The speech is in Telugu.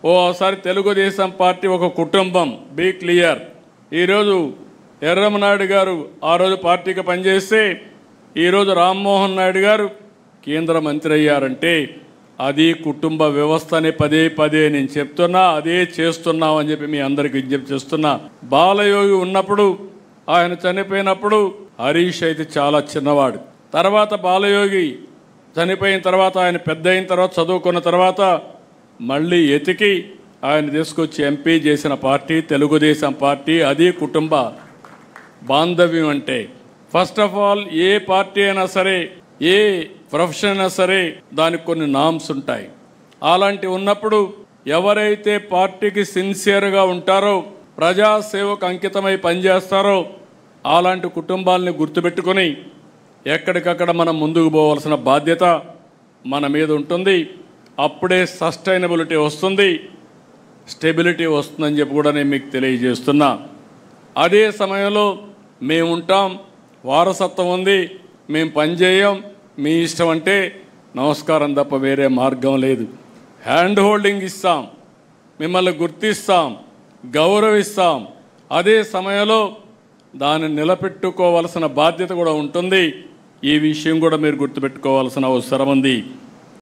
ఓసారి తెలుగుదేశం పార్టీ ఒక కుటుంబం, బీ క్లియర్. ఈరోజు ఎర్రమనాయుడు గారు ఆ రోజు పార్టీకి పనిచేస్తే ఈరోజు రామ్మోహన్ నాయుడు గారు కేంద్ర మంత్రి అయ్యారంటే అది కుటుంబ వ్యవస్థని పదే పదే నేను చెప్తున్నా, అదే చేస్తున్నామని చెప్పి మీ అందరికి విజ్ఞప్తి చేస్తున్నా. బాలయోగి ఉన్నప్పుడు, ఆయన చనిపోయినప్పుడు హరీష్ అయితే చాలా చిన్నవాడు. తర్వాత బాలయోగి చనిపోయిన తర్వాత, ఆయన పెద్ద అయిన తర్వాత, చదువుకున్న తర్వాత మళ్ళీ ఎతికి ఆయన తీసుకొచ్చి ఎంపీ చేసిన పార్టీ తెలుగుదేశం పార్టీ. అది కుటుంబ బాంధవ్యం అంటే. First of all A party అయినా సరే, ఏ ప్రొఫెషన్ అయినా సరే దానికి కొన్ని నామ్స్ ఉంటాయి. అలాంటివి ఉన్నప్పుడు ఎవరైతే పార్టీకి సిన్సియర్గా ఉంటారో, ప్రజాసేవకు అంకితమై పనిచేస్తారో అలాంటి కుటుంబాలని గుర్తుపెట్టుకొని ఎక్కడికక్కడ మనం ముందుకు పోవాల్సిన బాధ్యత మన మీద ఉంటుంది. అప్పుడే సస్టైనబిలిటీ వస్తుంది, స్టెబిలిటీ వస్తుందని చెప్పి కూడా నేను మీకు తెలియజేస్తున్నా. అదే సమయంలో మేము ఉంటాం, వారసత్వం ఉంది, మేము పనిచేయం, మీ ఇష్టం అంటే నమస్కారం తప్ప వేరే మార్గం లేదు. హ్యాండ్ హోల్డింగ్ ఇస్తాం, మిమ్మల్ని గుర్తిస్తాం, గౌరవిస్తాం. అదే సమయంలో దాన్ని నిలబెట్టుకోవాల్సిన బాధ్యత కూడా ఉంటుంది. ఈ విషయం కూడా మీరు గుర్తుపెట్టుకోవాల్సిన అవసరం ఉంది.